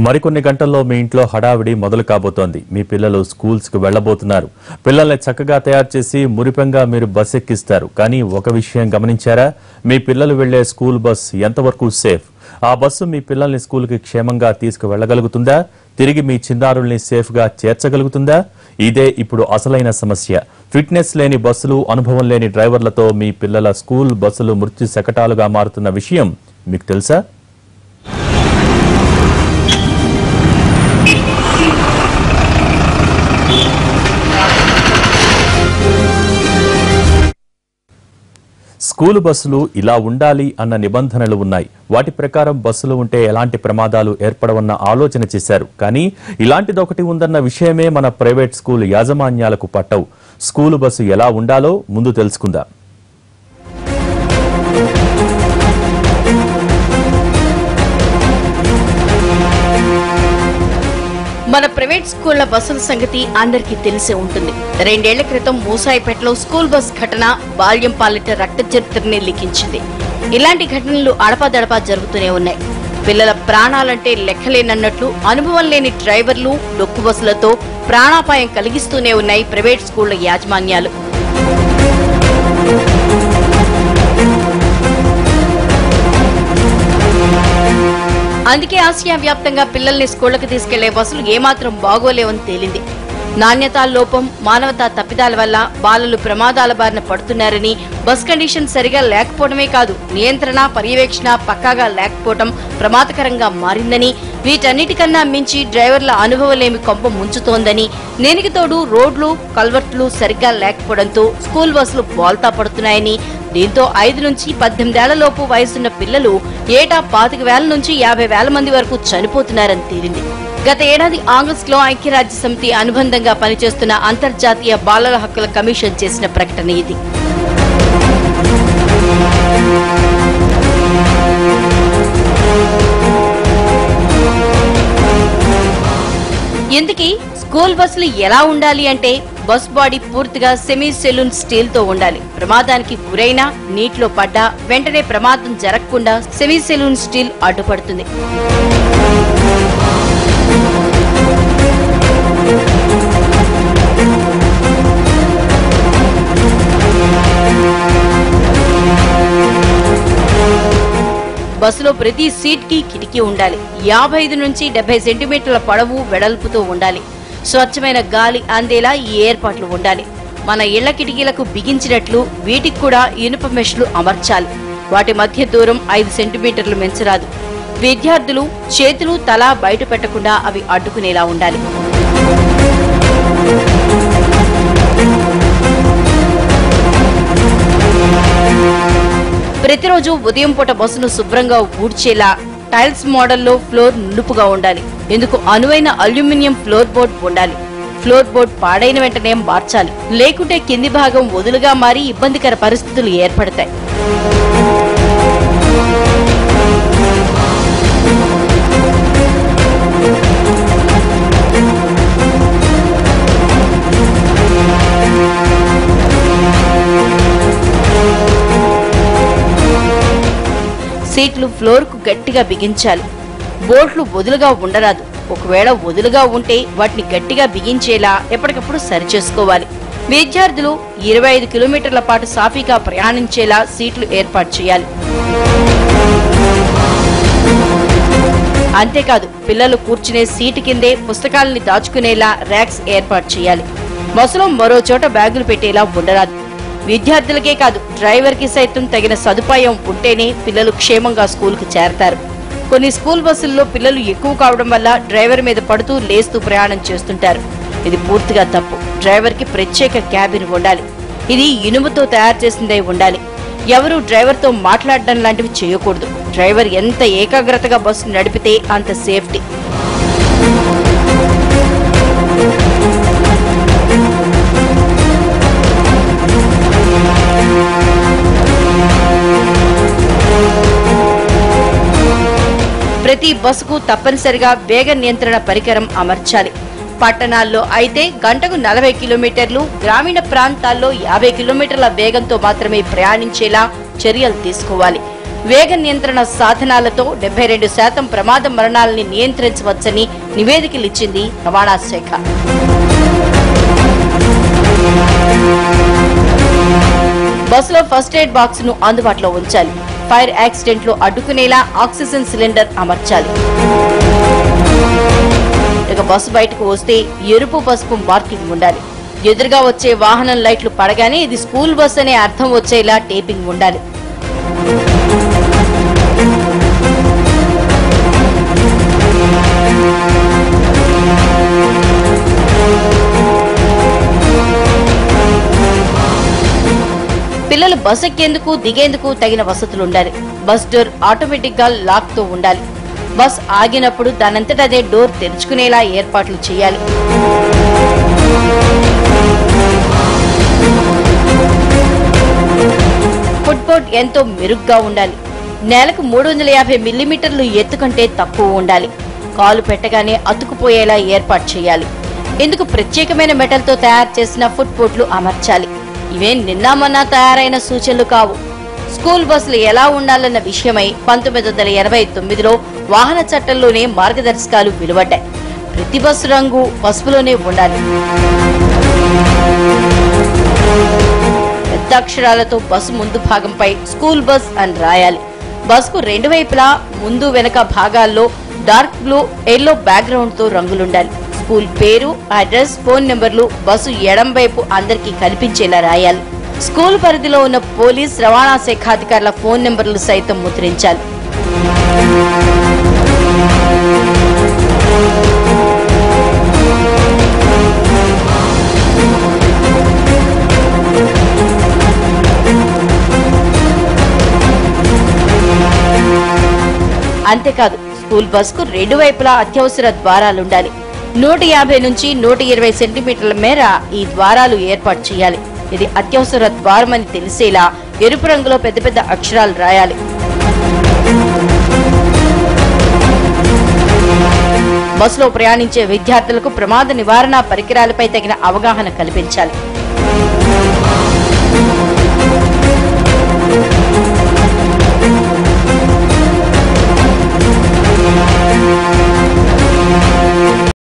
మరికొన్ని గంటల్లో మీ ఇంట్లో హడావిడి మొదలు కాబోతోంది. మీ పిల్లలు స్కూల్స్ కు వెళ్లబోతున్నారు. పిల్లల్ని చక్కగా తయారు చేసి మురిపెంగా మీరు బస్ ఎక్కిస్తారు. కానీ ఒక విషయం గమనించారా? మీ పిల్లలు వెళ్లే స్కూల్ బస్ ఎంతవరకు సేఫ్? ఆ బస్సు మీ పిల్లల్ని స్కూల్కి క్షేమంగా తీసుకువెళ్లగలుగుతుందా? తిరిగి మీ చిన్నారుల్ని సేఫ్ గా చేర్చగలుగుతుందా? ఇదే ఇప్పుడు అసలైన సమస్య. ఫిట్నెస్ లేని బస్సులు, అనుభవం లేని డ్రైవర్లతో మీ పిల్లల స్కూల్ బస్సులు మృత్యు శకటాలుగా మారుతున్న విషయం మీకు తెలుసా? స్కూలు బస్సులు ఇలా ఉండాలి అన్న నిబంధనలు ఉన్నాయి. వాటి ప్రకారం బస్సులు ఉంటే ఎలాంటి ప్రమాదాలు ఏర్పడవన్న ఆలోచన చేశారు. కానీ ఇలాంటిదొకటి ఉందన్న విషయమే మన ప్రైవేట్ స్కూల్ యాజమాన్యాలకు పట్టవు. స్కూలు బస్సు ఎలా ఉండాలో ముందు తెలుసుకుందాం. మన ప్రైవేట్ స్కూళ్ల బస్సుల సంగతి అందరికీ తెలిసే ఉంటుంది. 2 ఏళ్ల క్రితం మూసాయిపేటలో స్కూల్ బస్ ఘటన బాల్యం పాలిట రక్త చరిత్రని లిఖించింది. ఇలాంటి ఘటనలు అడపాదడపా జరుగుతూనే ఉన్నాయి. పిల్లల ప్రాణాలంటే లెక్కలేనన్నట్లు అనుభవం లేని డ్రైవర్లు, డొక్కు బస్సులతో ప్రాణాపాయం కలిగిస్తూనే ఉన్నాయి ప్రైవేట్ స్కూళ్ల యాజమాన్యాలు. అందుకే ఆసియా వ్యాప్తంగా పిల్లల్ని స్కూళ్లకు తీసుకెళ్లే బస్సులు ఏమాత్రం బాగోలేవని తేలింది. నాణ్యతా లోపం, మానవతా తప్పిదాల వల్ల బాలలు ప్రమాదాల బారిన పడుతున్నారని, బస్ కండిషన్ సరిగా లేకపోవడమే కాదు, నియంత్రణ, పర్యవేక్షణ పక్కాగా లేకపోవడం ప్రమాదకరంగా మారిందని, వీటన్నిటికన్నా మించి డ్రైవర్ల అనుభవలేమి కొంప ముంచుతోందని, దీనికి తోడు రోడ్లు, కల్వర్ట్లు సరిగ్గా లేకపోవడంతో స్కూల్ బస్సులు బోల్తా పడుతున్నాయని, దీంతో 5 నుంచి 18 ఏళ్లలోపు వయసున్న పిల్లలు ఏటా 25,000 నుంచి 50,000 మంది వరకు చనిపోతున్నారని తేలింది. గత ఏడాది ఆగస్టులో ఐక్యరాజ్య సమితి అనుబంధంగా పనిచేస్తున్న అంతర్జాతీయ బాలల హక్కుల కమిషన్ చేసిన ప్రకటన ఇది. ఇందుకీ స్కూల్ బస్సులు ఎలా ఉండాలి అంటే, బస్ బాడీ పూర్తిగా సెమీ సెలూన్ స్టీల్ తో ఉండాలి. ప్రమాదానికి గురైనా, నీటిలో పడ్డా వెంటనే ప్రమాదం జరగకుండా సెమీ సెలూన్ స్టీల్ అడ్డుపడుతుంది. బస్సులో ప్రతి సీట్ కి కిటికీ ఉండాలి. 55 నుంచి 70 సెంటీమీటర్ల పొడవు, వెడల్పుతో ఉండాలి. స్వచ్ఛమైన గాలి అందేలా ఈ ఏర్పాట్లు ఉండాలి. మన ఇళ్ల కిటికీలకు బిగించినట్లు వీటికి కూడా ఇనుప మెష్లు అమర్చాలి. వాటి మధ్య దూరం 5 సెంటీమీటర్లు మించరాదు. విద్యార్థులు చేతులు, తల బయట పెట్టకుండా అవి అడ్డుకునేలా ఉండాలి. ప్రతిరోజు ఉదయం పూట బస్సును శుభ్రంగా ఊడ్చేలా టైల్స్ మోడల్లో ఫ్లోర్ నునుపుగా ఉండాలి. ఇందుకు అనువైన అల్యూమినియం ఫ్లోర్ బోర్డ్ ఉండాలి. ఫ్లోర్ బోర్డ్ పాడైన వెంటనే మార్చాలి. లేకుంటే కింది భాగం వదులుగా మారి ఇబ్బందికర పరిస్థితులు ఏర్పడతాయి. సీట్లు ఫ్లోర్ కు గట్టిగా బిగించాలి. బోల్ట్లు వదులుగా ఉండరాదు. ఒకవేళ వదులుగా ఉంటే వాటిని గట్టిగా బిగించేలా ఎప్పటికప్పుడు సరిచేసుకోవాలి. విద్యార్థులు 25 కిలోమీటర్ల పాటు సాఫీగా ప్రయాణించేలా సీట్లు ఏర్పాటు చేయాలి. అంతేకాదు, పిల్లలు కూర్చునే సీటు కిందే పుస్తకాలని దాచుకునేలా ర్యాక్స్ ఏర్పాటు చేయాలి. బస్సులో మరో చోట బ్యాగులు పెట్టేలా ఉండరాదు. విద్యార్థులకే కాదు, డ్రైవర్ కి సైతం తగిన సదుపాయం ఉంటేనే పిల్లలు క్షేమంగా స్కూల్కు చేరతారు. కొన్ని స్కూల్ బస్సుల్లో పిల్లలు ఎక్కువ కావడం వల్ల డ్రైవర్ మీద పడుతూ లేస్తూ ప్రయాణం చేస్తుంటారు. ఇది పూర్తిగా తప్పు. డ్రైవర్ కి ప్రత్యేక క్యాబిన్ ఉండాలి. ఇది ఇనుముతో తయారు చేసిందై ఉండాలి. ఎవరూ డ్రైవర్ తో మాట్లాడడం లాంటివి చేయకూడదు. డ్రైవర్ ఎంత ఏకాగ్రతగా బస్సు నడిపితే అంత సేఫ్టీ. ప్రతి బస్సుకు తప్పనిసరిగా వేగ నియంత్రణ పరికరం అమర్చాలి. పట్టణాల్లో అయితే గంటకు 40 కిలోమీటర్లు, గ్రామీణ ప్రాంతాల్లో 50 కిలోమీటర్ల వేగంతో మాత్రమే ప్రయాణించేలా చర్యలు తీసుకోవాలి. వేగ నియంత్రణ సాధనాలతో 72% ప్రమాద మరణాలని నియంత్రించవచ్చని నివేదికలు ఇచ్చింది రవాణా శాఖ. బస్సులో ఫస్ట్ ఎయిడ్ బాక్స్ ను అందుబాటులో ఉంచాలి. ఫైర్ యాక్సిడెంట్ లో అడ్డుకునేలా ఆక్సిజన్ సిలిండర్ అమర్చాలి. ఇక బస్సు బయటకు వస్తే ఎరుపు పసుపు మార్కింగ్ ఉండాలి. ఎదురుగా వచ్చే వాహనం లైట్లు పడగానే ఇది స్కూల్ బస్ అనే అర్థం వచ్చేలా టేపింగ్ ఉండాలి. పిల్లలు బస్ ఎక్కేందుకు దిగేందుకు తగిన వసతులుండాలి. బస్ డోర్ ఆటోమేటిక్ గా లాక్ తో ఉండాలి. బస్ ఆగినప్పుడు దానంతట అదే డోర్ తెరుచుకునేలా ఏర్పాట్లు చేయాలి. ఫుట్బోర్డ్ ఎంతో మెరుగ్గా ఉండాలి. నేలకు 350 మిల్లీమీటర్లు ఎత్తు కంటే తక్కువ ఉండాలి. కాలు పెట్టగానే అతుకుపోయేలా ఏర్పాటు చేయాలి. ఇందుకు ప్రత్యేకమైన మెటల్ తో తయారు చేసిన ఫుట్బోర్డ్లు అమర్చాలి. ఇవే నిన్న మొన్న తయారైన సూచనలు కావు. స్కూల్ బస్సులు ఎలా ఉండాలన్న విషయమై 1989లో వాహన చట్టంలోనే మార్గదర్శకాలు వెలువడ్డాయి. ప్రతి బస్సు రంగు పసుపులోనే ఉండాలి. పెద్ద అక్షరాలతో బస్సు ముందు భాగంపై స్కూల్ బస్ అని రాయాలి. బస్కు రెండు వైపులా ముందు వెనక భాగాల్లో డార్క్ బ్లూ, ఎల్లో బ్యాక్గ్రౌండ్ తో రంగులుండాలి. స్కూల్ పేరు, అడ్రస్, ఫోన్ నెంబర్లు బస్సు ఎడం వైపు అందరికీ కనిపించేలా రాయాలి. స్కూల్ పరిధిలో ఉన్న పోలీస్, రవాణా శాఖ అధికారుల ఫోన్ నెంబర్లు సైతం ముద్రించాలి. అంతేకాదు, స్కూల్ బస్కు రెండు వైపులా అత్యవసర ద్వారాలుండాలి. 150 నుంచి 120 సెంటీమీటర్ల మేర ఈ ద్వారాలు ఏర్పాటు చేయాలి. ఇది అత్యవసర ద్వారమని తెలిసేలా ఎరుపు రంగులో పెద్ద పెద్ద అక్షరాలు రాయాలి. బస్సులో ప్రయాణించే విద్యార్థులకు ప్రమాద నివారణ పరికరాలపై తగిన అవగాహన కల్పించాలి.